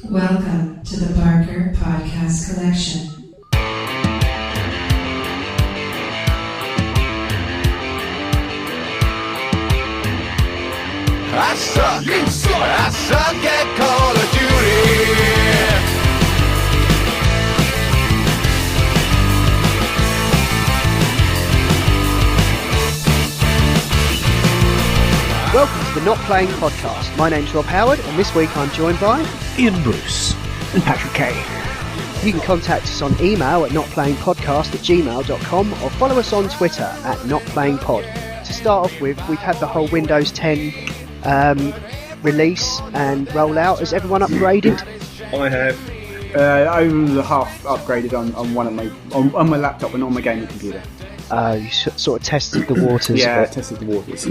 Welcome to the Barker Podcast Collection. I suck, you suck, I suck at Call of Duty. Welcome to the Not Playing Podcast. My name's Rob Howard, and this week I'm joined by Ian Bruce and Patrick Kay. You can contact us on email at notplayingpodcast@gmail.com or follow us on Twitter at notplayingpod. To start off with, we've had the whole Windows 10 release and rollout. Has everyone upgraded? I have. I'm half upgraded on one of my laptop and on my gaming computer. You sort of tested the waters. Yeah, but... tested the waters.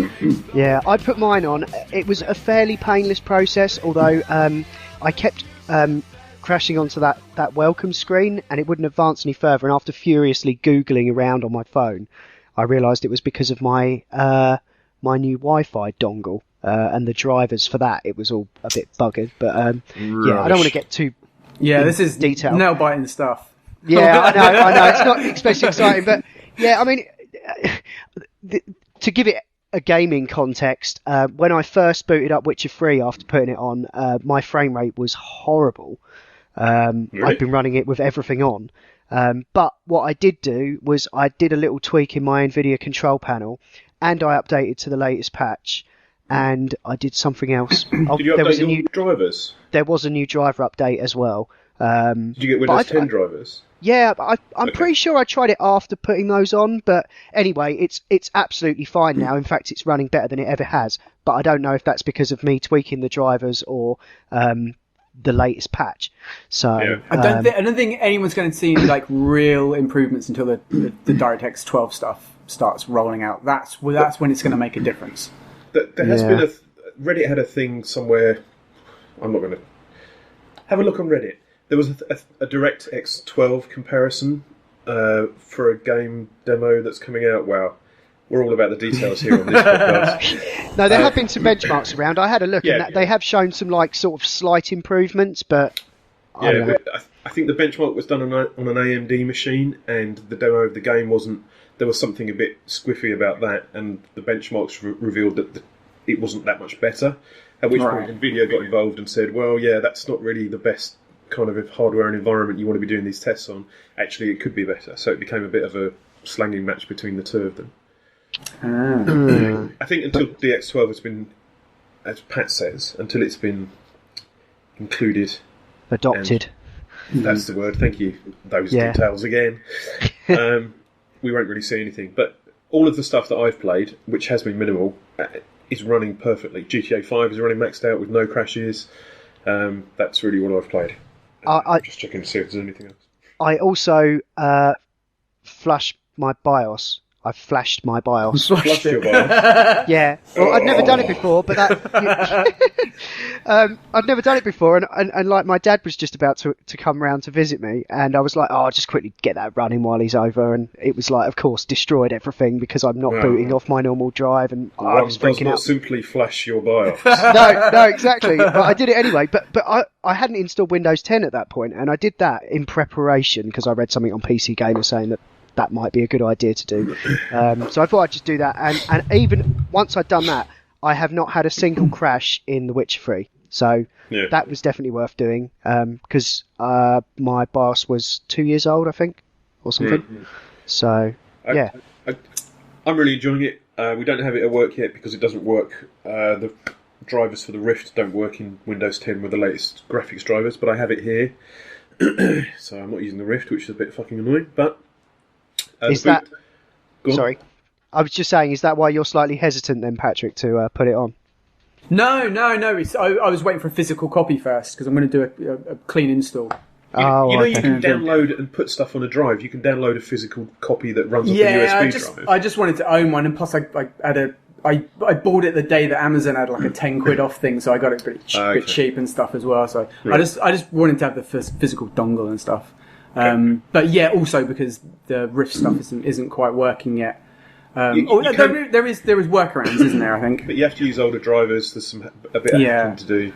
Yeah, I put mine on. It was a fairly painless process, although I kept crashing onto that welcome screen and it wouldn't advance any further. And after furiously Googling around on my phone, I realised it was because of my new Wi-Fi dongle and the drivers for that. It was all a bit buggered, but yeah, I don't want to get too this is detailed. Nail-biting stuff. Yeah, I know. It's not especially exciting, but yeah, I mean, to give it a gaming context, when I first booted up Witcher 3 after putting it on, my frame rate was horrible. Really? I'd been running it with everything on. But what I did do was I did a little tweak in my NVIDIA control panel, and I updated to the latest patch, and I did something else. Did you update your drivers? There was a new driver update as well. Did you get Windows 10 drivers? Yeah, I'm pretty sure I tried it after putting those on, but anyway, it's absolutely fine now. In fact, it's running better than it ever has, but I don't know if that's because of me tweaking the drivers or the latest patch. So yeah. I don't think anyone's going to see like real improvements until the DirectX 12 stuff starts rolling out. That's when it's going to make a difference. There has been Reddit had a thing somewhere. I'm not going to have a look on Reddit. There was a DirectX 12 comparison for a game demo that's coming out. Wow, we're all about the details here on this podcast. No, there have been some benchmarks around. I had a look, and they have shown some like sort of slight improvements, but I don't know. But I think the benchmark was done on an AMD machine, and the demo of the game wasn't. There was something a bit squiffy about that, and the benchmarks revealed that it wasn't that much better. At which point, NVIDIA got involved and said, "Well, yeah, that's not really the best kind of hardware and environment you want to be doing these tests on. Actually, it could be better." So it became a bit of a slanging match between the two of them. I think until DX12 has been, as Pat says, until it's been included, adopted. That's the word. Thank you. Those details again. We won't really see anything. But all of the stuff that I've played, which has been minimal, is running perfectly. GTA 5 is running maxed out with no crashes. That's really what I've played. I'm just checking to see if there's anything else. I also flashed my BIOS. I flashed my BIOS. Flushed your BIOS? Yeah. Well, I'd never done it before, but I'd never done it before, and like my dad was just about to come round to visit me, and I was like, I'll just quickly get that running while he's over, and it was like, of course, destroyed everything because I'm not booting off my normal drive, and I was freaking out. Simply flash your BIOS. No, exactly. But I did it anyway. But I hadn't installed Windows 10 at that point, and I did that in preparation because I read something on PC Gamer saying that might be a good idea to do. So I thought I'd just do that. And even once I'd done that, I have not had a single crash in The Witcher 3. So that was definitely worth doing because my BIOS was 2 years old, I think, or something. Mm-hmm. So, yeah. I'm really enjoying it. We don't have it at work yet because it doesn't work. The drivers for the Rift don't work in Windows 10 with the latest graphics drivers, but I have it here. So I'm not using the Rift, which is a bit fucking annoying, but... Is that... Sorry. I was just saying, is that why you're slightly hesitant then, Patrick, to put it on? No. I was waiting for a physical copy first because I'm going to do a clean install. You can download and put stuff on a drive. You can download a physical copy that runs off a USB drive. I just wanted to own one, and plus I bought it the day that Amazon had like a £10 off thing, so I got it pretty cheap and stuff as well. So I just wanted to have the physical dongle and stuff. But yeah, also because the Rift stuff isn't quite working yet. There is workarounds, isn't there? I think, but you have to use older drivers. There's a bit of hacking to do.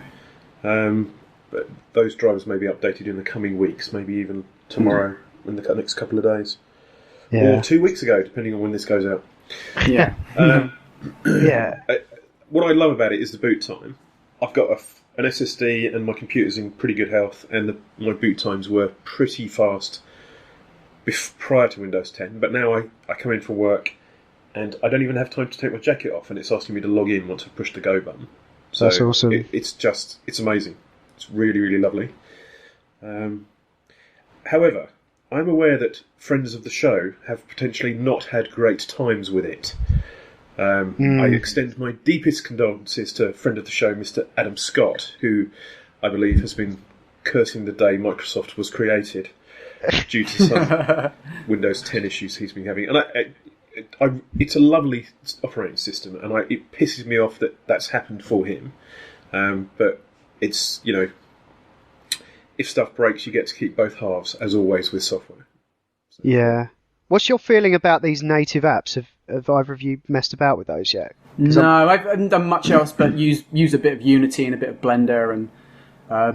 but those drivers may be updated in the coming weeks, maybe even tomorrow, in the next couple of days. Yeah. Or 2 weeks ago, depending on when this goes out. Yeah. Yeah. What I love about it is the boot time. I've got an SSD and my computer's in pretty good health, and my boot times were pretty fast prior to Windows 10, but now I come in from work and I don't even have time to take my jacket off, and it's asking me to log in once I push the go button. So that's awesome. It's amazing. It's really, really lovely. However, I'm aware that friends of the show have potentially not had great times with it. I extend my deepest condolences to a friend of the show, Mr. Adam Scott, who I believe has been cursing the day Microsoft was created due to some Windows 10 issues he's been having. And it's a lovely operating system, and it pisses me off that that's happened for him. But it's, if stuff breaks, you get to keep both halves, as always with software. So. Yeah. What's your feeling about these native apps? Have either of you messed about with those yet? No, I haven't done much else but use a bit of Unity and a bit of Blender, and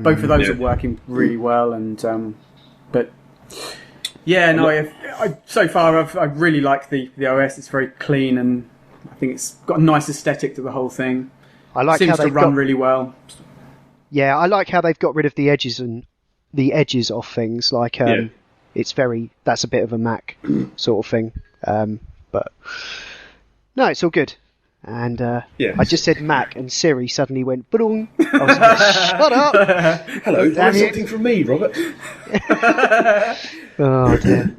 both of those are working really well. And but yeah, no, so far I really like the OS. It's very clean, and I think it's got a nice aesthetic to the whole thing. I like Seems how to run really well. Yeah, I like how they've got rid of the edges off things. Like it's that's a bit of a Mac sort of thing. But no, it's all good. And I just said Mac, and Siri suddenly went boom. I was like, shut up! Hello, there's something from me, Robert. Oh dear.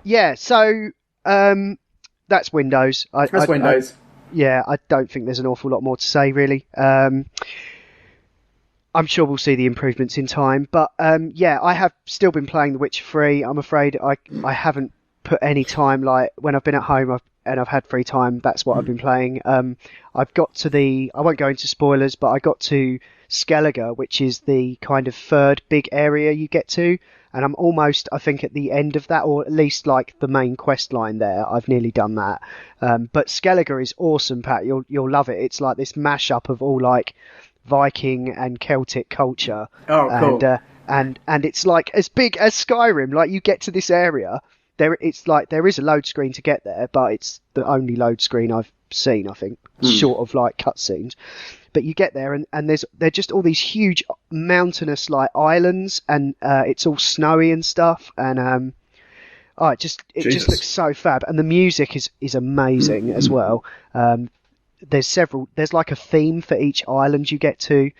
Yeah, so that's Windows. That's Windows. I don't think there's an awful lot more to say, really. I'm sure we'll see the improvements in time, but I have still been playing The Witcher 3. I'm afraid I haven't put any time, like when I've been at home and I've had free time, that's what I've been playing. I've got to I won't go into spoilers, but I got to Skellige, which is the kind of third big area you get to, and I'm almost, I think, at the end of that, or at least like the main quest line there. I've nearly done that. But Skellige is awesome, Pat. You'll love it. It's like this mashup of all like Viking and Celtic culture. Oh, cool. And it's like as big as Skyrim. Like you get to this area, there is a load screen to get there, but it's the only load screen I've seen, I think, short of like cutscenes. But you get there, and they're just all these huge mountainous like islands, and it's all snowy and stuff, and it just looks so fab, and the music is amazing as well. There's like a theme for each island you get to.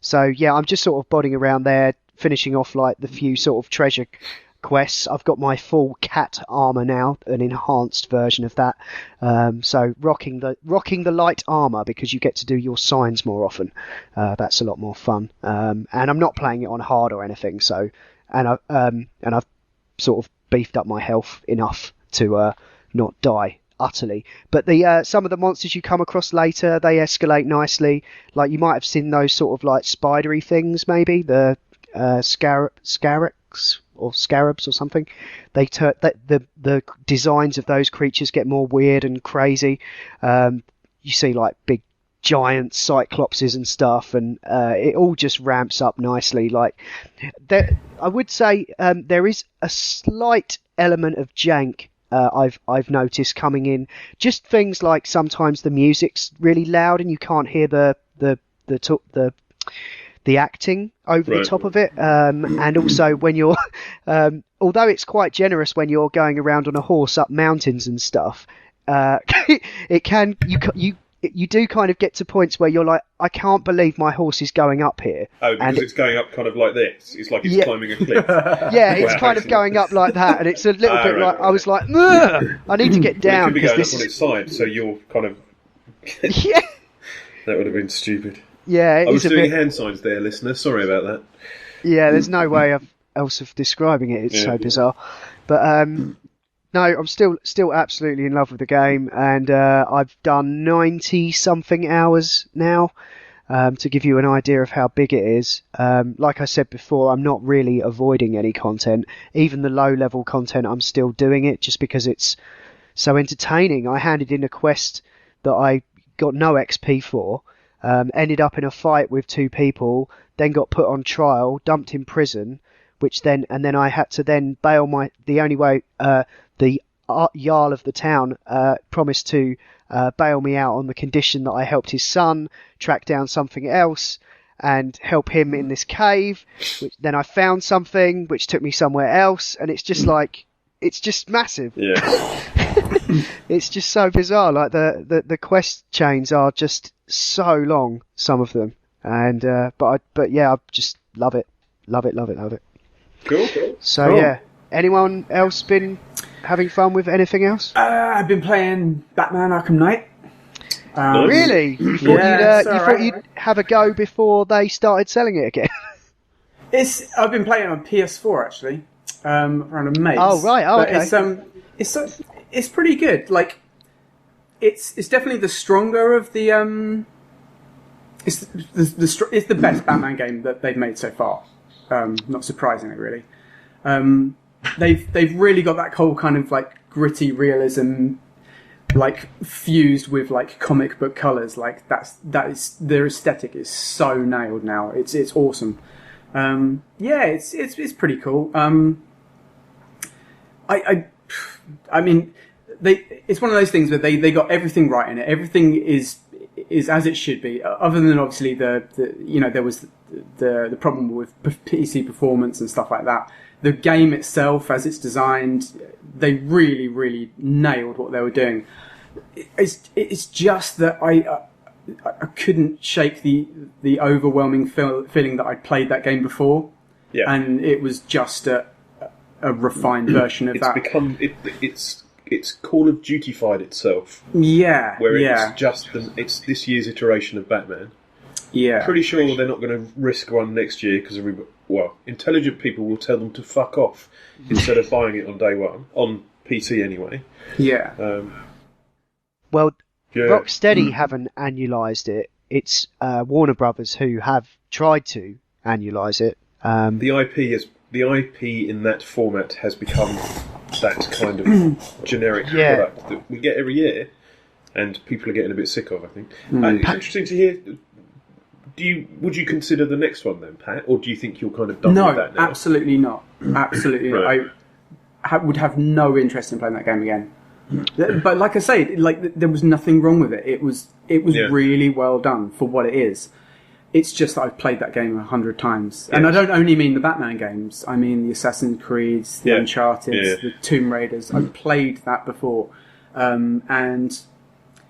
So yeah, I'm just sort of bodding around there, finishing off like the few sort of treasure quests. I've got my full cat armor now, an enhanced version of that. So rocking the light armor, because you get to do your signs more often. That's a lot more fun. And I'm not playing it on hard or anything. So, and I've sort of beefed up my health enough to not die utterly. But some of the monsters you come across later, they escalate nicely. Like you might have seen those sort of like spidery things, maybe the scarabs or scarabs or something. The designs of those creatures get more weird and crazy. You see like big giant cyclopses and stuff, and it all just ramps up nicely. Like I would say there is a slight element of jank I've noticed coming in. Just things like sometimes the music's really loud and you can't hear the acting over the top of it, and also when you're although it's quite generous when you're going around on a horse up mountains and stuff, you do kind of get to points where you're like, I can't believe my horse is going up here. Oh, because it's going up kind of like this. It's like it's climbing a cliff. Yeah, it's kind of going up like that, and it's a little bit like, I was like, I need to get down. It could be going up on its side, so you're kind of... Yeah. That would have been stupid. Yeah, I was doing hand signs there, listener. Sorry about that. Yeah, there's no way else of describing it. It's so bizarre. But no, I'm still absolutely in love with the game, and I've done 90-something hours now, to give you an idea of how big it is. Like I said before, I'm not really avoiding any content. Even the low-level content, I'm still doing it just because it's so entertaining. I handed in a quest that I got no XP for, ended up in a fight with 2 people, then got put on trial, dumped in prison, and then I had to then bail the only way, the Jarl of the town promised to bail me out on the condition that I helped his son track down something else and help him in this cave, which then I found something which took me somewhere else, and it's just like, it's just massive. Yeah. It's just so bizarre. Like the quest chains are just so long, some of them, and but yeah, I just love it. Cool. So Cool. yeah, anyone else been having fun with anything else? I've been playing Batman Arkham Knight. Really? You thought Yeah, it's you alright. thought you'd have a go before they started selling it again? I've been playing it on PS4 actually, around a mate. Oh, right. Oh, But okay. it's pretty good. Like, it's definitely the stronger of the it's the best Batman game that they've made so far. Not surprisingly, really. They've really got that whole kind of like gritty realism, like fused with like comic book colors. Like their aesthetic is so nailed now. It's awesome. Yeah, it's pretty cool. I mean, it's one of those things where they got everything right in it. Everything is as it should be. Other than obviously there was the problem with PC performance and stuff like that. The game itself, as it's designed, they really, really nailed what they were doing. It's just that I couldn't shake the overwhelming feeling that I'd played that game before, and it was just a refined version of that. It's Call of Duty-fied itself. Yeah, where yeah. it's this year's iteration of Batman. Yeah, Pretty sure they're not going to risk one next year because intelligent people will tell them to fuck off instead of buying it on day one on PC anyway. yeah. Well, Yeah. Rocksteady haven't annualised it. It's Warner Brothers who have tried to annulise it. The IP in that format has become that kind of generic product that we get every year, and people are getting a bit sick of. I think it's interesting to hear. Would you consider the next one then, Pat, or do you think you're kind of done with that No, now? absolutely not. Absolutely Right. not. I would have no interest in playing that game again. But like I say, like there was nothing wrong with it. It was really well done for what it is. It's just that I've played that game 100 times, and I don't only mean the Batman games. I mean the Assassin's Creeds, the Uncharted, the Tomb Raiders. I've played that before, and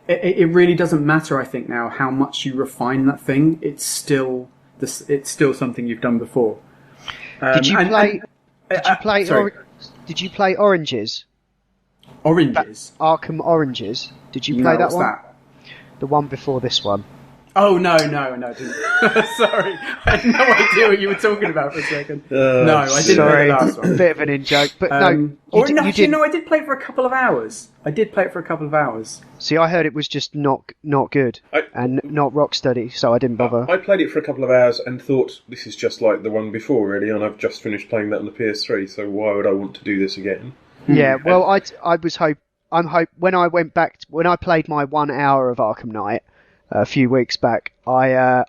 it really doesn't matter. I think now how much you refine that thing, it's still something you've done before. Did you play? Sorry. Did you play Oranges? Oranges? Arkham Oranges. Did you play that what's one? that? The one before this one. Oh, no, I didn't. Sorry. I had no idea what you were talking about for a second. No, I didn't play the last one. Bit of an in-joke, but no. I did play it for a couple of hours. See, I heard it was just not good and not Rocksteady, so I didn't bother. I played it for a couple of hours and thought, this is just like the one before, really, and I've just finished playing that on the PS3, so why would I want to do this again? Yeah, well, when I played my 1 hour of Arkham Knight a few weeks back, I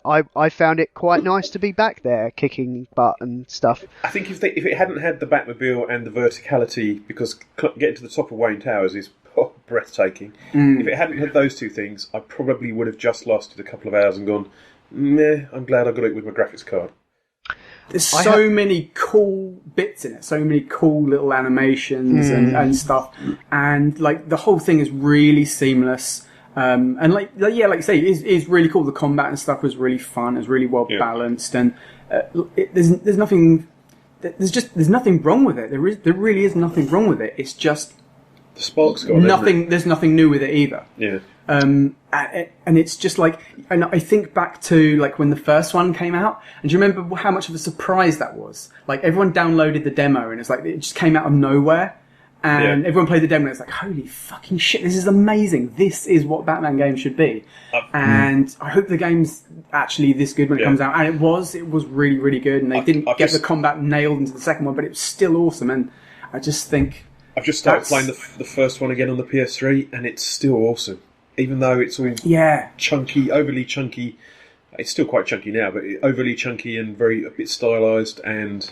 found it quite nice to be back there kicking butt and stuff. I think if it hadn't had the Batmobile and the verticality, because getting to the top of Wayne Towers is breathtaking. If it hadn't had those two things, I probably would have just lasted a couple of hours and gone, meh, I'm glad I got it with my graphics card. There's so many cool bits in it, so many cool little animations and stuff, and like the whole thing is really seamless. And like you say, it's really cool. The combat and stuff was really fun. It was really well balanced, and there's nothing wrong with it. There really is nothing wrong with it. It's just the spark's gone. Nothing. There's nothing new with it either. Yeah. And it's just like, and I think back to like when the first one came out, and do you remember how much of a surprise that was? Like everyone downloaded the demo, and it's like it just came out of nowhere. And everyone played the demo and it's like, holy fucking shit, this is amazing. This is what Batman games should be. And I hope the game's actually this good when it comes out. And it was really, really good. And they didn't get the combat nailed into the second one, but it was still awesome. And I just think... I've just started playing the first one again on the PS3 and it's still awesome. even though it's all Yeah. chunky, overly chunky. It's still quite chunky now, but overly chunky and a bit stylised, and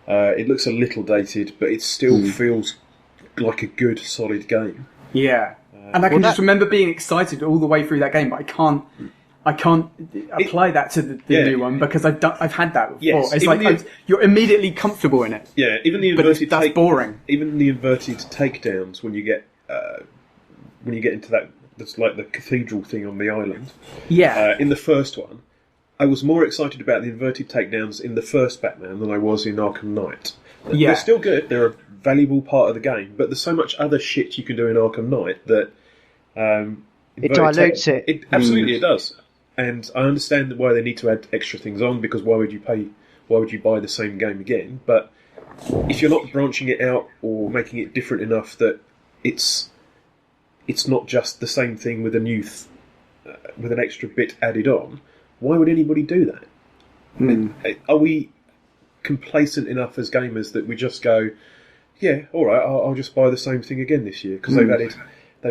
it looks a little dated, but it still feels like a good, solid game. Yeah. And I can just remember being excited all the way through that game, but I can't apply that to the new one because I've had that before. Yes, it's like you're immediately comfortable in it. Yeah, even the But inverted that's boring. Even the inverted takedowns when you get into that, that's like the cathedral thing on the island. Yeah. In the first one, I was more excited about the inverted takedowns in the first Batman than I was in Arkham Knight. Yeah. They're still good. They're a valuable part of the game, but there's so much other shit you can do in Arkham Knight that It dilutes it. It absolutely it does. And I understand why they need to add extra things on, because why would you buy the same game again? But if you're not branching it out or making it different enough that it's not just the same thing with a new with an extra bit added on, why would anybody do that? Are we complacent enough as gamers that we just go, yeah, all right, I'll just buy the same thing again this year because they've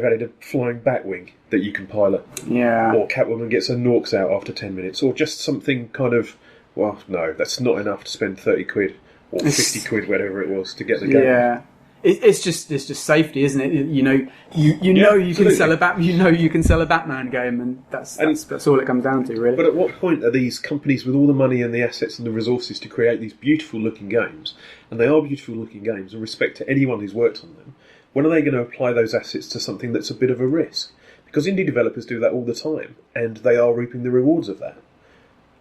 added a flying Batwing that you can pilot. Yeah. Or Catwoman gets her Norks out after 10 minutes. Or just something kind of, well, no, that's not enough to spend 30 quid or 50 quid, whatever it was, to get the game. Yeah. It's just safety, isn't it? You know you can sell a Batman game, and that's all it comes down to, really. But at what point are these companies with all the money and the assets and the resources to create these beautiful looking games, and they are beautiful looking games, and respect to anyone who's worked on them, when are they going to apply those assets to something that's a bit of a risk? Because indie developers do that all the time, and they are reaping the rewards of that.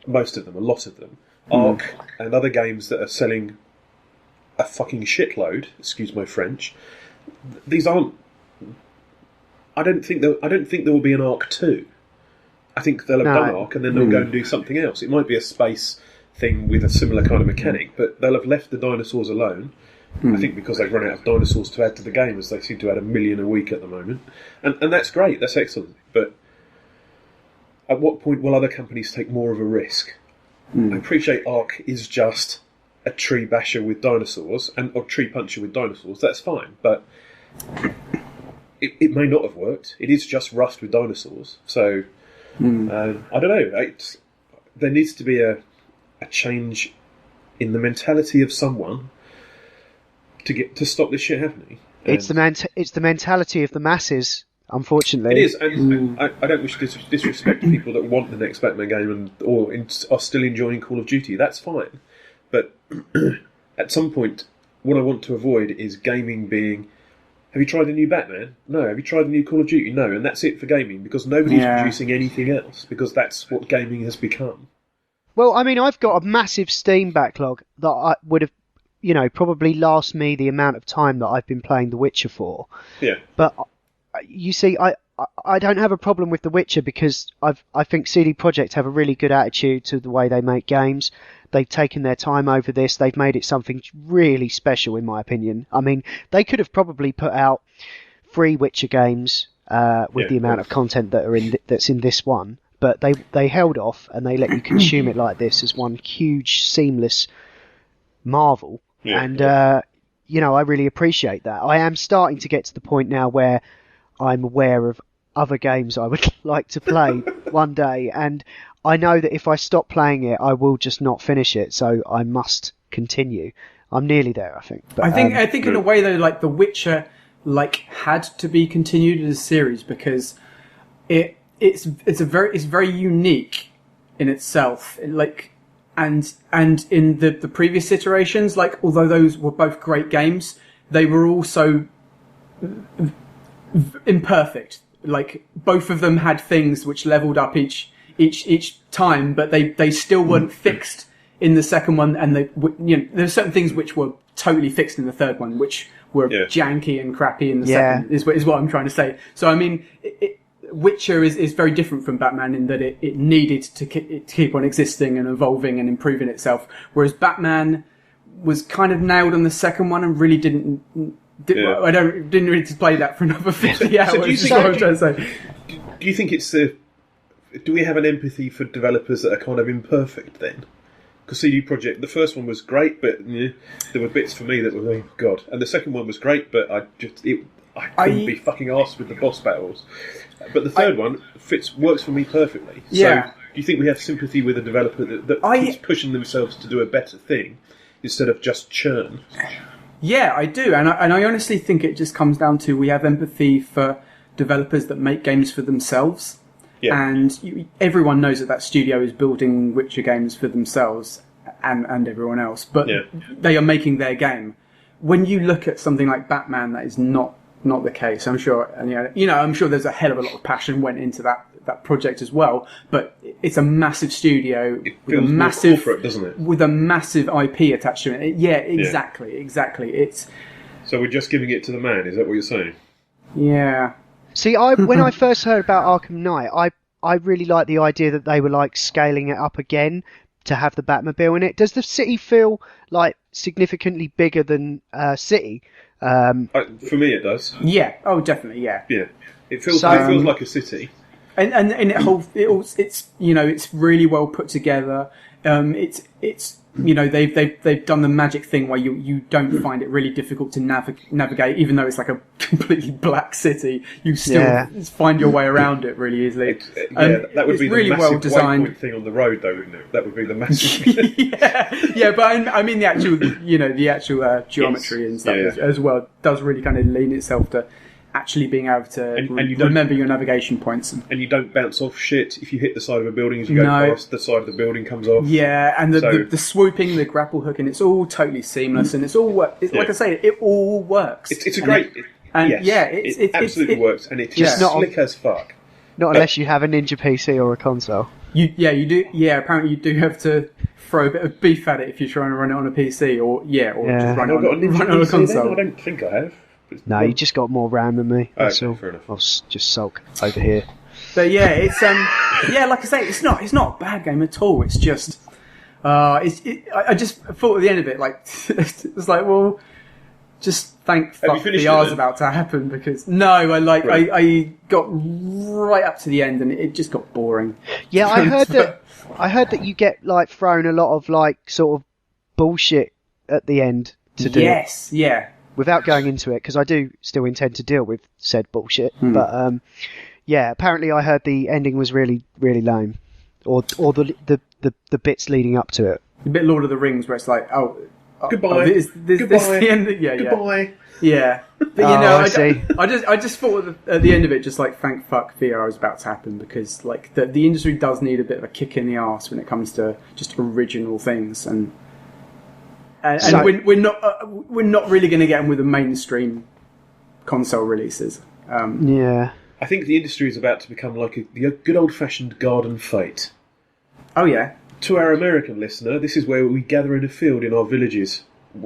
Most of them, a lot of them. Ark and other games that are selling a fucking shitload, excuse my French, these aren't... I don't think there will be an Ark 2. I think they'll have done Ark and then they'll go and do something else. It might be a space thing with a similar kind of mechanic, but they'll have left the dinosaurs alone. I think because they've run out of dinosaurs to add to the game, as they seem to add 1 million a week at the moment. And that's great, that's excellent. But at what point will other companies take more of a risk? I appreciate Ark is just a tree basher with dinosaurs, or tree puncher with dinosaurs, that's fine. But it may not have worked. It is just Rust with dinosaurs. So, I don't know. There needs to be a change in the mentality of someone to stop this shit happening. It's the mentality of the masses, unfortunately. It is, and I don't wish to disrespect people that want the next Batman game or are still enjoying Call of Duty. That's fine, but at some point, what I want to avoid is gaming being, have you tried the new Batman? No. Have you tried the new Call of Duty? No. And that's it for gaming, because nobody's producing anything else, because that's what gaming has become. Well, I mean, I've got a massive Steam backlog that I would have, probably last me the amount of time that I've been playing The Witcher for. Yeah. But you see, I don't have a problem with The Witcher because I think CD Projekt have a really good attitude to the way they make games. They've taken their time over this. They've made it something really special, in my opinion. I mean, they could have probably put out 3 Witcher games with the amount of content that's in this one, but they held off and they let you consume it like this as one huge, seamless marvel. Yeah, and I really appreciate that. I am starting to get to the point now where I'm aware of other games I would like to play one day, and I know that if I stop playing it, I will just not finish it. So I must continue. I'm nearly there, I think. But, I think in a way though, like The Witcher, had to be continued as a series because it's very unique in itself. And in the previous iterations, although those were both great games, they were also imperfect. Both of them had things which leveled up each time, but they still weren't fixed in the second one. And there's certain things which were totally fixed in the third one, which were janky and crappy in the second. Is what I'm trying to say. So I mean, Witcher is very different from Batman in that it needed to keep on existing and evolving and improving itself, whereas Batman was kind of nailed on the second one and really didn't really play that for another 50 hours. Do you think it's do we have an empathy for developers that are kind of imperfect then? Because CD Projekt, the first one was great, but there were bits for me that were, oh god, and the second one was great, but I couldn't be fucking arsed with the boss battles. But the third one works for me perfectly. Yeah. So, do you think we have sympathy with a developer that keeps pushing themselves to do a better thing instead of just churn? Yeah, I do, and I honestly think it just comes down to we have empathy for developers that make games for themselves. Yeah. And everyone knows that studio is building Witcher games for themselves and everyone else, but they are making their game. When you look at something like Batman, that is not the case. I'm sure, and I'm sure there's a hell of a lot of passion went into that project as well. But it's a massive studio with a massive corporate, doesn't it? With a massive IP attached to it. Yeah, exactly. It's so we're just giving it to the man. Is that what you're saying? Yeah. See, when I first heard about Arkham Knight, I really liked the idea that they were like scaling it up again to have the Batmobile in it. Does the city feel like significantly bigger than City? For me, it does. Yeah. Oh, definitely. Yeah. Yeah. It feels like a city. And it's really well put together. It's they've done the magic thing where you don't find it really difficult to navigate, even though it's like a completely black city. You still find your way around it really easily. That would be the really massive well designed waypoint thing on the road, though, wouldn't it? That would be the massive. but I mean the actual geometry and stuff as well does really kind of lean itself to actually being able to and you remember your navigation points. And you don't bounce off shit if you hit the side of a building as you go past, the side of the building comes off. Yeah, and the swooping, the grapple hooking, it's all totally seamless, and it's all like I say, it all works. It's a great... it absolutely works, and it's just slick as fuck. Not unless you have a Ninja PC or a console. You do. Yeah, apparently you do have to throw a bit of beef at it if you're trying to run it on a PC, or just run it on a console. I don't think I have. No, you just got more RAM than me. That's all. Fair enough. I'll just sulk over here. But yeah, it's like I say, it's not a bad game at all. It's just, I just thought at the end of it, like it's like, well, just thank fuck VR's about to happen, because I got right up to the end and it just got boring. Yeah, I heard that you get like thrown a lot of like sort of bullshit at the end to do. Yes, yeah. Without going into it, because I do still intend to deal with said bullshit. But apparently I heard the ending was really, really lame, or the bits leading up to it. A bit Lord of the Rings, where it's like, goodbye, this the end. Goodbye. Yeah. But I just thought at the end of it, just like thank fuck VR was about to happen, because like the industry does need a bit of a kick in the arse when it comes to just original things and. We're not really going to get them with the mainstream console releases. I think the industry is about to become like the good old-fashioned garden fete. Oh yeah. To our American listener, this is where we gather in a field in our villages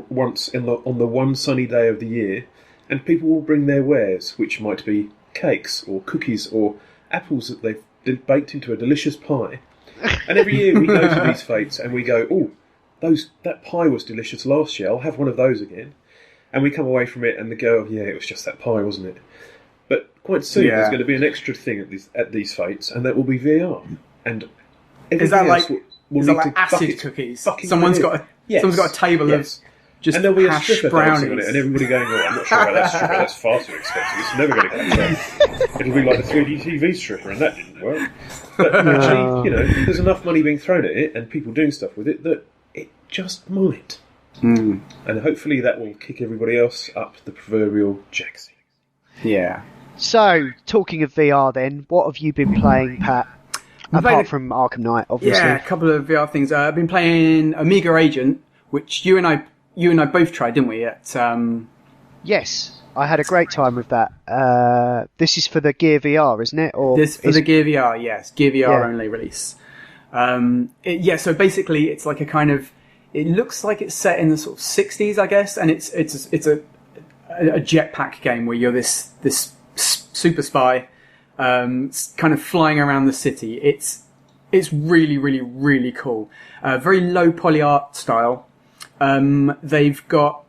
once on the one sunny day of the year, and people will bring their wares, which might be cakes or cookies or apples that they've baked into a delicious pie. And every year we go to these fetes and we go, oh, that pie was delicious last year, I'll have one of those again. And we come away from it and they go, it was just that pie, wasn't it? But quite soon there's going to be an extra thing at these fetes, and that will be VR. And is that like acid cookies? Someone's got a table of just and there'll be a hash stripper brownies on it, and everybody going, I'm not sure about that stripper, that's far too expensive, it's never going to catch on. It'll be like the 3D TV stripper, and that didn't work. But actually, there's enough money being thrown at it, and people doing stuff with it, that it just might. And hopefully that will kick everybody else up the proverbial jacksie. Yeah. So, talking of VR then, what have you been playing, Pat? Apart from Arkham Knight, obviously. Yeah, a couple of VR things. I've been playing Amiga Agent, which you and I both tried, didn't we? Yes, I had a great time with that. This is for the Gear VR, isn't it? The Gear VR, yes. Gear VR only release. So basically it's like a kind of... It looks like it's set in the sort of 60s, I guess, and it's a jetpack game where you're this super spy kind of flying around the city. It's really, really, really cool. Very low poly art style. They've got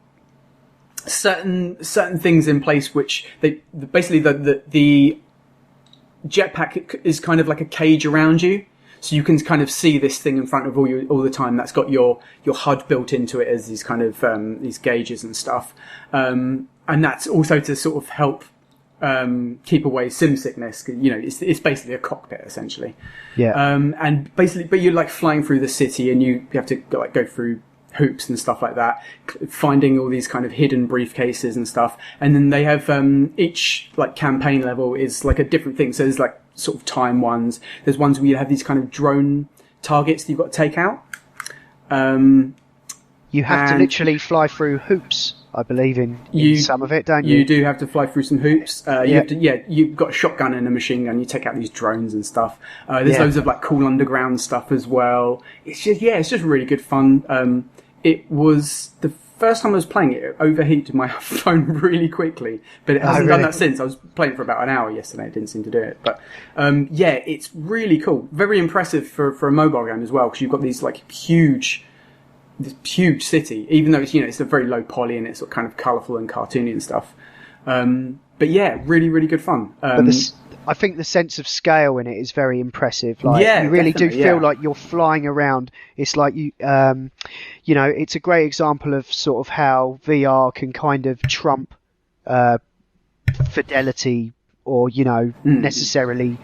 certain things in place which basically the jetpack is kind of like a cage around you. So you can kind of see this thing in front of all the time. That's got your HUD built into it as these kind of these gauges and stuff. And that's also to sort of help keep away sim sickness. You know, it's basically a cockpit essentially. Yeah. And basically, but you're like flying through the city, and you have to go through hoops and stuff like that, finding all these kind of hidden briefcases and stuff. And then they have each like campaign level is like a different thing. So there's like sort of time ones. There's ones where you have these kind of drone targets that you've got to take out. You have to literally fly through hoops, I believe, in some of it, don't you? You do have to fly through some hoops. You've got a shotgun and a machine gun. You take out these drones and stuff. There's loads of like cool underground stuff as well. It's just really good fun. It was the first time I was playing it overheated my phone really quickly, but it hasn't done that since. I was playing for about an hour yesterday. It didn't seem to do it, but it's really cool. Very impressive for a mobile game as well, because you've got these like huge city, even though it's a very low poly and it's sort of kind of colourful and cartoony and stuff. But yeah, really, really good fun. I think the sense of scale in it is very impressive. Like, you really do feel like you're flying around. It's like it's a great example of sort of how VR can kind of trump fidelity or necessarily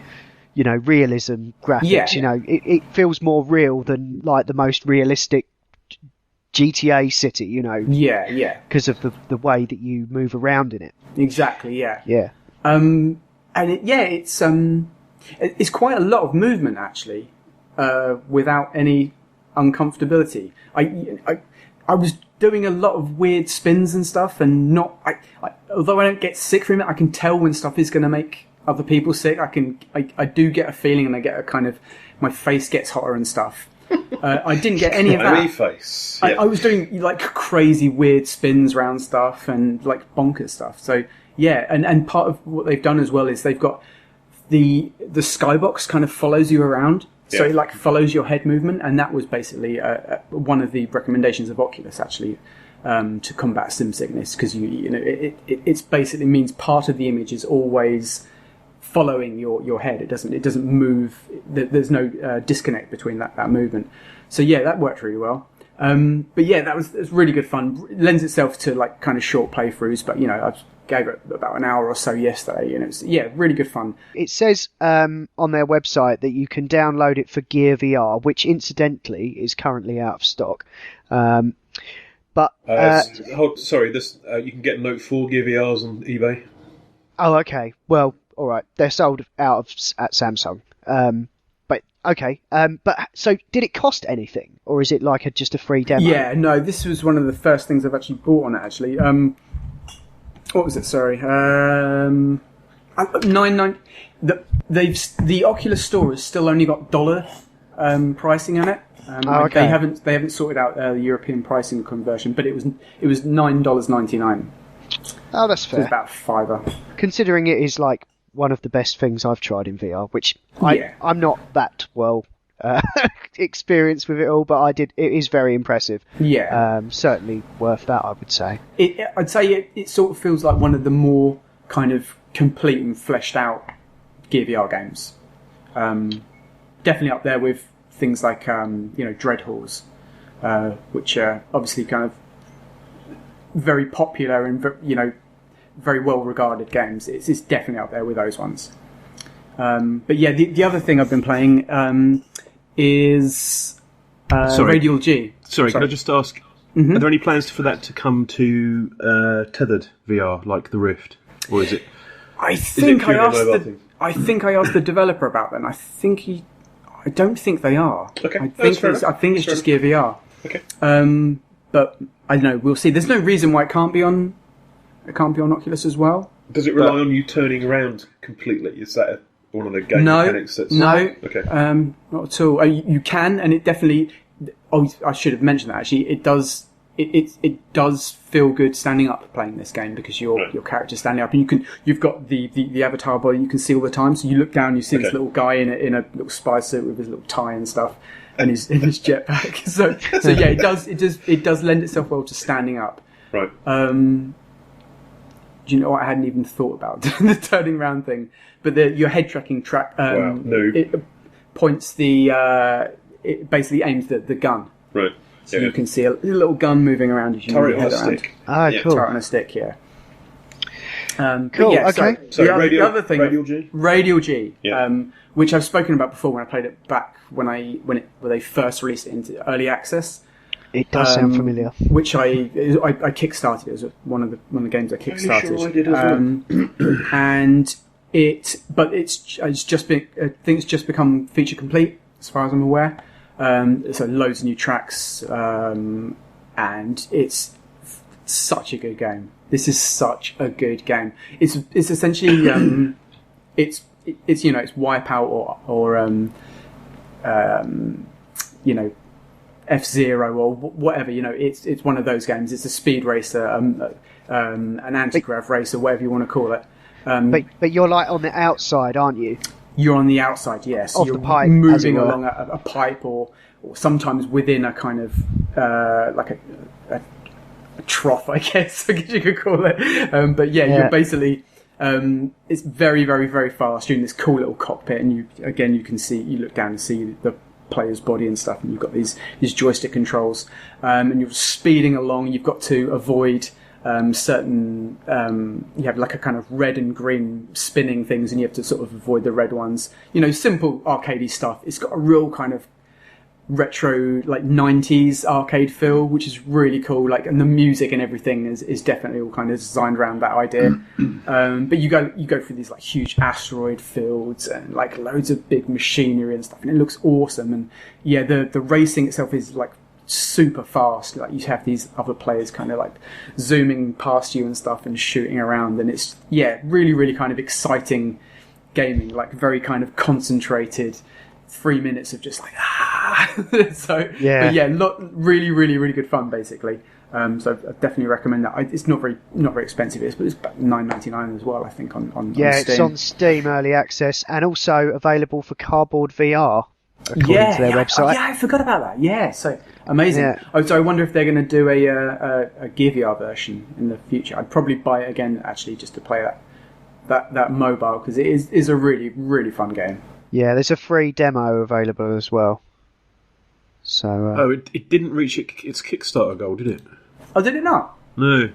realism graphics. Yeah. It feels more real than like the most realistic GTA city. Yeah. Because of the way that you move around in it. Exactly. Yeah. Yeah. And it's quite a lot of movement actually, without any uncomfortability. I was doing a lot of weird spins and stuff, and although I don't get sick from it, I can tell when stuff is going to make other people sick. I do get a feeling, and I get a kind of, my face gets hotter and stuff. I didn't get any of that. Face. I was doing like crazy weird spins around stuff and like bonkers stuff. So yeah, and part of what they've done as well is they've got the skybox kind of follows you around. So it like follows your head movement, and that was basically one of the recommendations of Oculus actually, to combat sim sickness, because it's basically means part of the image is always following your head. It doesn't move. There's no disconnect between that movement. So yeah, that worked really well. But yeah, that was really good fun. It lends itself to like kind of short playthroughs, but I gave it about an hour or so yesterday, and it's really good fun. It says on their website that you can download it for Gear VR, which incidentally is currently out of stock. But sorry, this you can get Note 4 Gear VRs on eBay. Oh, okay. Well, all right. They're sold at Samsung. But okay. But so, did it cost anything, or is it like just a free demo? Yeah, no. This was one of the first things I've actually bought on it. Actually, what was it? Sorry, $9.99. The Oculus Store has still only got dollar pricing on it. Okay. They haven't sorted out the European pricing conversion, but it was $9.99. Oh, that's fair. So it's about $5. Considering it is like one of the best things I've tried in VR, which I'm not that well experienced with it all, but it is very impressive. Yeah. Certainly worth that, I would say. I'd say it sort of feels like one of the more kind of complete and fleshed out Gear VR games. Definitely up there with things like Dreadhalls, which are obviously kind of very popular and very well regarded games. It's definitely up there with those ones. But yeah, the other thing I've been playing is Radial G. Sorry, can I just ask? Mm-hmm. Are there any plans for that to come to tethered VR like the Rift, or is it? I think I asked the developer about that, and I don't think they are. Okay, I think it's just Gear VR. Okay. But I don't know. We'll see. There's no reason why it can't be on Oculus as well. Does it rely on you turning around completely? Is that one of the game mechanics? No. Okay. Not at all. You can, and it definitely. Oh, I should have mentioned that actually. It does. It does feel good standing up playing this game, because your character's standing up, and you've got the avatar body you can see all the time. So you look down, you see this little guy in a little spy suit with his little tie and stuff, and his jetpack. So yeah, it does lend itself well to standing up. Right. Do you know what? I hadn't even thought about the turning around thing, but your head tracking track it points it basically aims the gun. Right. So you can see a little gun moving around as you move your head around. Stick. Ah, cool. Turret on a stick, yeah. Cool, yeah, okay. So the Radio- other thing, Radial G? Radial G, Yeah. which I've spoken about before when I played it back when they first released it into early access. It does sound familiar. Which I kickstarted. It was one of the games I kickstarted. Sure I did as well. And it's just been, I think it's just become feature complete as far as I'm aware. So loads of new tracks, and it's such a good game. This is such a good game. It's essentially it's Wipeout or F-Zero or whatever. It's one of those games. It's a speed racer, an anti-grav racer, whatever you want to call it. But you're like on the outside, aren't you? You're on the outside, yes. Of You're the pipe, as it moving were. along a pipe, or sometimes within a kind of like a trough, I guess you could call it. But yeah, you're basically. It's very, very, very fast. You're in this cool little cockpit, and you look down and see the player's body and stuff, and you've got these joystick controls, and you're speeding along. You've got to avoid certain. You have like a kind of red and green spinning things, and you have to sort of avoid the red ones. Simple arcadey stuff. It's got a real kind of retro, like 90s arcade feel, which is really cool. Like, and the music and everything is definitely all kind of designed around that idea. But you go through these like huge asteroid fields and like loads of big machinery and stuff, and it looks awesome. And yeah, the racing itself is like super fast. Like, you have these other players kind of like zooming past you and stuff and shooting around, and it's really, really kind of exciting gaming. Like, very kind of concentrated 3 minutes of just like really, really, really good fun, basically. So I definitely recommend that. It's not very expensive. It's about $9.99 as well, I think, on Steam. It's on Steam early access, and also available for Cardboard VR. According to their website. I forgot about that. Yeah, so amazing. Yeah. So I wonder if they're going to do a Gear VR version in the future. I'd probably buy it again, actually, just to play that mobile, because it is a really, really fun game. Yeah, there's a free demo available as well. So. It didn't reach its Kickstarter goal, did it? Oh, did it not? No.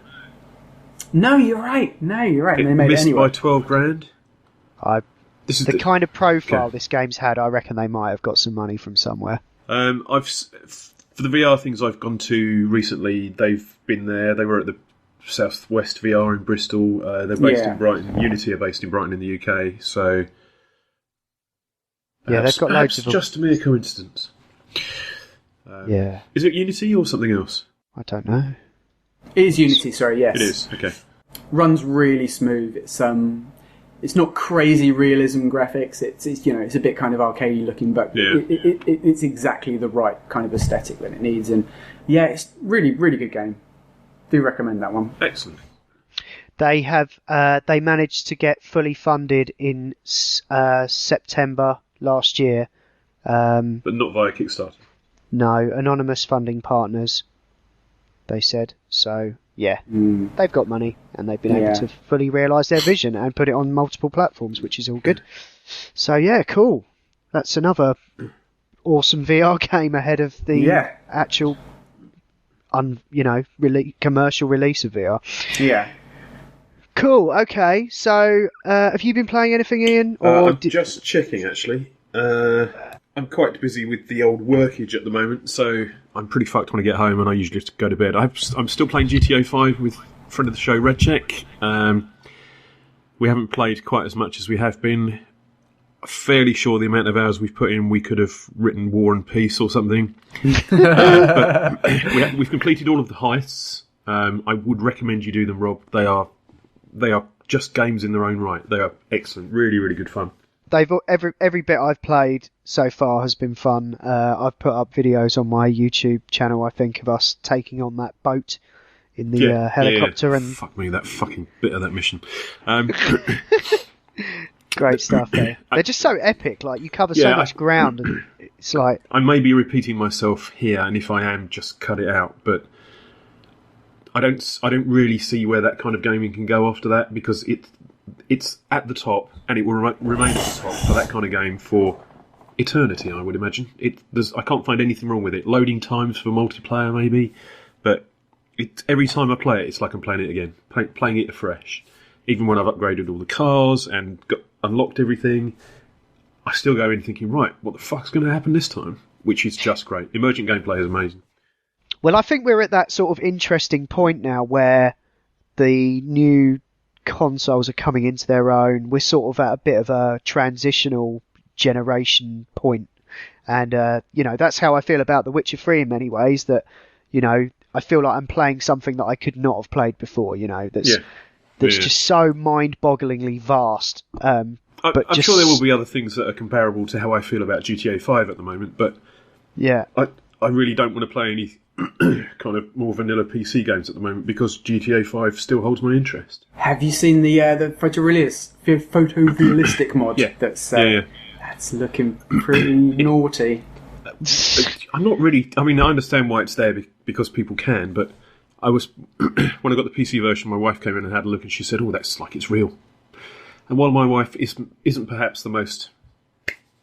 No, you're right. And they made missed it anyway. by $12,000. This is the kind of profile this game's had, I reckon they might have got some money from somewhere. For the VR things I've gone to recently, they've been there. They were at the Southwest VR in Bristol. They're based in Brighton. Unity are based in Brighton in the UK. So they've got loads of them. Just a mere coincidence. Is it Unity or something else? I don't know. It is Unity. Sorry, yes. It is. Okay. Runs really smooth. It's not crazy realism graphics. It's a bit kind of arcadey looking, but it's exactly the right kind of aesthetic that it needs. And yeah, it's really, really good game. Do recommend that one. Excellent. They have they managed to get fully funded in September last year, but not via Kickstarter. No, anonymous funding partners, they said. So yeah, they've got money, and they've been able to fully realise their vision and put it on multiple platforms, which is all good. So yeah, cool. That's another awesome VR game ahead of the actual, commercial release of VR. Yeah. Cool. Okay. So, have you been playing anything, Ian? Or I'm just checking, actually. I'm quite busy with the old workage at the moment, so I'm pretty fucked when I get home, and I usually just go to bed. I'm still playing GTA 5 with a friend of the show, Redcheck. We haven't played quite as much as we have been. I'm fairly sure the amount of hours we've put in, we could have written War and Peace or something. But we've completed all of the heists. I would recommend you do them, Rob. They are just games in their own right. They are excellent, really, really good fun. Every bit I've played so far has been fun. I've put up videos on my YouTube channel, I think, of us taking on that boat in the helicopter. Yeah. And fuck me, that fucking bit of that mission. Great stuff there. They're just so epic. Like, you cover so much ground, and it's like, I may be repeating myself here, and if I am, just cut it out. But I don't really see where that kind of gaming can go after that, because it's at the top, and it will remain at the top for that kind of game for eternity, I would imagine. I can't find anything wrong with it. Loading times for multiplayer, maybe, but every time I play it, it's like I'm playing it again, playing it afresh. even when I've upgraded all the cars and unlocked everything, I still go in thinking, right, what the fuck's going to happen this time? Which is just great. Emergent gameplay is amazing. Well, I think we're at that sort of interesting point now where the new consoles are coming into their own. We're sort of at a bit of a transitional generation point. And, that's how I feel about The Witcher 3 in many ways, that, I feel like I'm playing something that I could not have played before, that's just so mind-bogglingly vast. I'm sure there will be other things that are comparable to how I feel about GTA 5 at the moment, but yeah, I really don't want to play any kind of more vanilla PC games at the moment because GTA 5 still holds my interest. Have you seen the photorealistic mod? That's looking pretty naughty. I'm not really. I mean, I understand why it's there because people can, but I was when I got the PC version, my wife came in and had a look, and she said, "Oh, that's like it's real." And while my wife isn't perhaps the most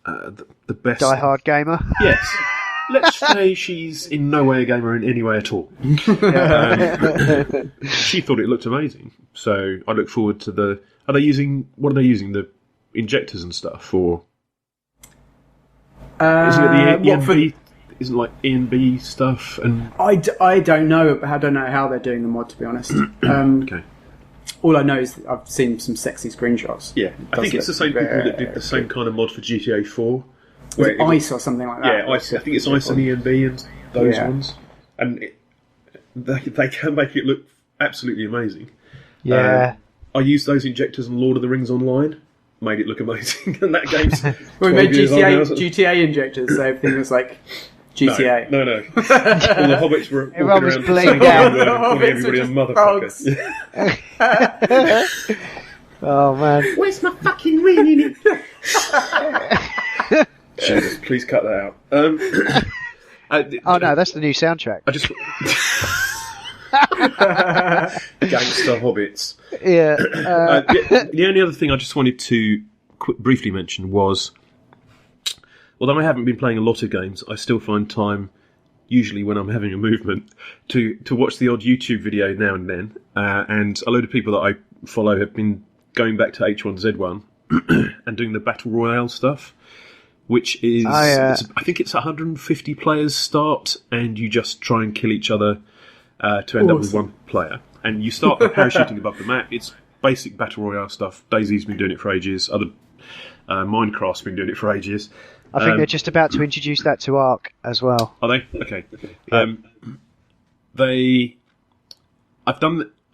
the best die-hard gamer, yes, let's say she's in no way a gamer in any way at all. She thought it looked amazing, so I look forward to the. What are they using? The injectors and stuff, or isn't it the ENB? Isn't like ENB stuff? And I don't know. I don't know how they're doing the mod, to be honest. Okay. All I know is that I've seen some sexy screenshots. Yeah, I think it's the same people that did the same kind of mod for GTA 4. Ice or something like that. Yeah, Ice. I think it's Ice and ENB and those ones. And they can make it look absolutely amazing. Yeah. I used those injectors in Lord of the Rings Online. Made it look amazing. And that game's we made GTA injectors, so everything was like GTA. No. All the hobbits were walking Everyone was around bleeding out. calling everybody a motherfucker. Oh man. Where's my fucking ring in it? Jesus, please cut that out. Oh no, that's the new soundtrack. I just gangster hobbits. Yeah. The only other thing I just wanted to briefly mention was, although I haven't been playing a lot of games, I still find time, usually when I'm having a movement, to watch the odd YouTube video now and then. And a load of people that I follow have been going back to H1Z1 and doing the Battle Royale stuff, which is, I think it's 150 players start, and you just try and kill each other to end up with one player. And you start by parachuting above the map. It's basic Battle Royale stuff. DayZ's been doing it for ages. Minecraft's been doing it for ages. I think they're just about to introduce that to Ark as well. Are they? Okay.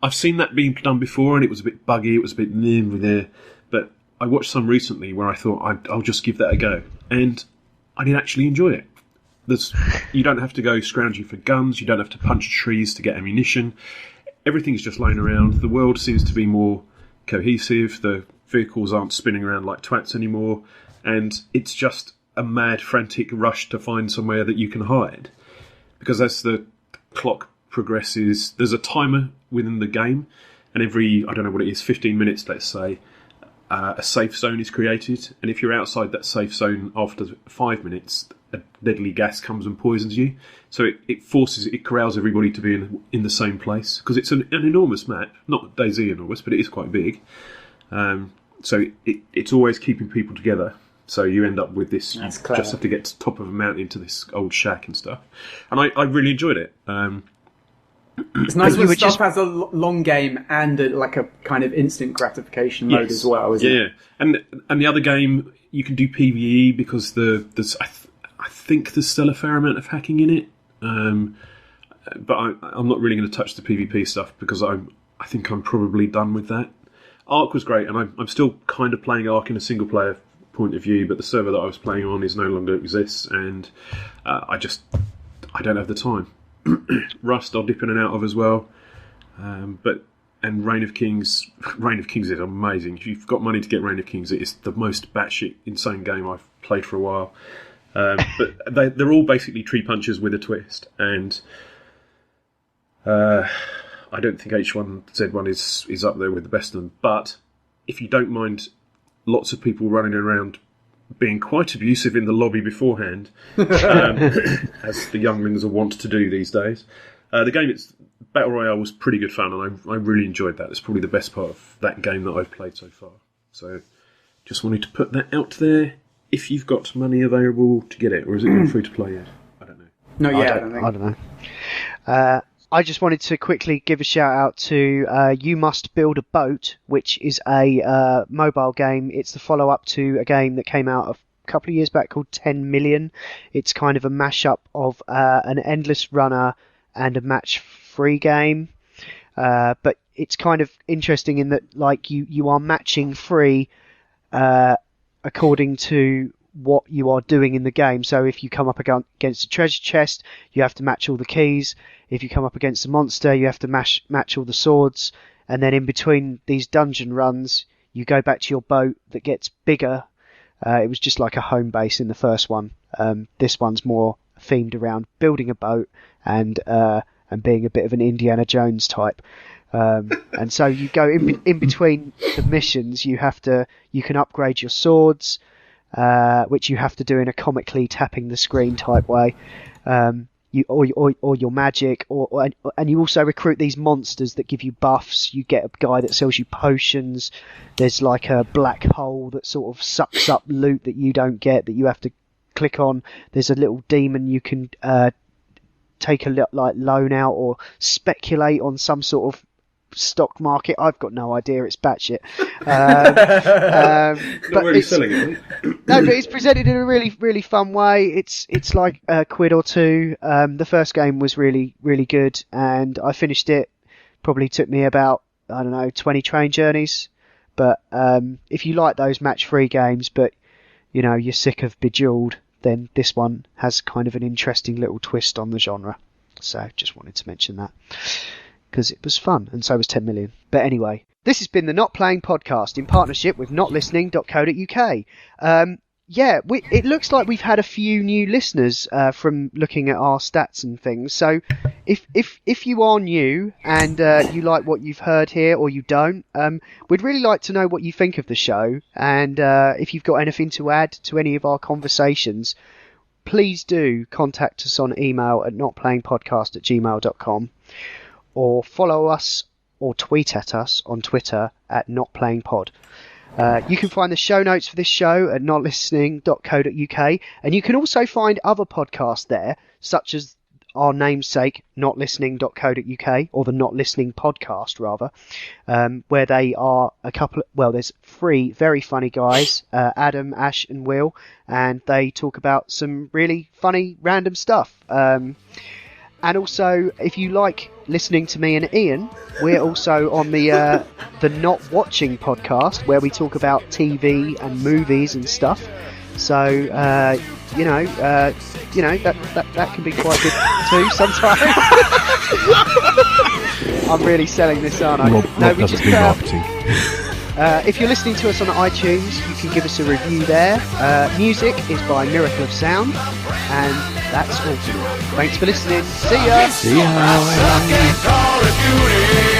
I've seen that being done before, and it was a bit buggy. It was a bit there. But I watched some recently where I thought I'll just give that a go, and I did actually enjoy it. You don't have to go scrounging for guns. You don't have to punch trees to get ammunition. Everything's just laying around. The world seems to be more cohesive. The vehicles aren't spinning around like twats anymore, and it's just a mad, frantic rush to find somewhere that you can hide. Because as the clock progresses, there's a timer within the game, and every, I don't know what it is, 15 minutes, let's say, a safe zone is created, and if you're outside that safe zone after 5 minutes, a deadly gas comes and poisons you. So it corrals everybody to be in the same place, because it's an enormous map, not DayZ enormous, but it is quite big. So it's always keeping people together. So you end up with this, That's you clever. just have to get to the top of a mountain to this old shack and stuff. And I really enjoyed it. It's nice you when were stuff just- has a long game and a kind of instant gratification mode as well, isn't it? Yeah. And the other game, you can do PvE because I think there's still a fair amount of hacking in it. But I'm not really going to touch the PvP stuff because I think I'm probably done with that. Ark was great, and I'm still kind of playing Ark in a single player point of view, but the server that I was playing on no longer exists, and I don't have the time. Rust I'll dip in and out of as well, and Reign of Kings is amazing. If you've got money to get Reign of Kings, it is the most batshit insane game I've played for a while. But they're all basically tree punchers with a twist, and I don't think H1Z1 is up there with the best of them. But if you don't mind lots of people running around being quite abusive in the lobby beforehand, as the younglings are wont to do these days, The game, Battle Royale was pretty good fun, and I really enjoyed that. It's probably the best part of that game that I've played so far. So, just wanted to put that out there. If you've got money available to get it, or is it free to play yet? I don't know. Not yet. I don't know. I just wanted to quickly give a shout out to You Must Build a Boat, which is a mobile game. It's the follow-up to a game that came out a couple of years back called 10 Million. It's kind of a mashup of an endless runner and a match-free game. But it's kind of interesting in that, like, you are matching free according to what you are doing in the game. So if you come up against a treasure chest, you have to match all the keys. If you come up against a monster, you have to match all the swords. And then in between these dungeon runs, you go back to your boat that gets bigger. It was just like a home base in the first one. This one's more themed around building a boat and being a bit of an Indiana Jones type. And so you go in between the missions. You can upgrade your swords, which you have to do in a comically tapping the screen type way. Or your magic, and you also recruit these monsters that give you buffs. You get a guy that sells you potions. There's like a black hole that sort of sucks up loot that you don't get, that you have to click on. There's a little demon you can take a loan out or speculate on some sort of stock market. I've got no idea. It's batshit. Not really selling it. No, but it's presented in a really, really fun way. It's like a quid or two. The first game was really, really good, and I finished it. Probably took me about, 20 train journeys. But if you like those match-free games, but you're sick of Bejeweled, then this one has kind of an interesting little twist on the genre. So just wanted to mention that, because it was fun, and so was 10 Million. But anyway, this has been the Not Playing Podcast in partnership with notlistening.co.uk. It looks like we've had a few new listeners from looking at our stats and things. So if you are new and you like what you've heard here, or you don't, we'd really like to know what you think of the show. And if you've got anything to add to any of our conversations, please do contact us on email at notplayingpodcast@gmail.com. Or follow us or tweet at us on Twitter at notplayingpod. You can find the show notes for this show at notlistening.co.uk, and you can also find other podcasts there, such as our namesake, notlistening.co.uk, or the Not Listening Podcast, rather, where they are there's 3 very funny guys, Adam, Ash and Will, and they talk about some really funny random stuff. And also, if you like listening to me and Ian, we're also on the Not Watching podcast, where we talk about TV and movies and stuff. So that can be quite good too sometimes. I'm really selling this, aren't I? Rob doesn't do marketing. If you're listening to us on iTunes, you can give us a review there. Music is by Miracle of Sound, and that's all for now. Thanks for listening. See ya! Call of Duty.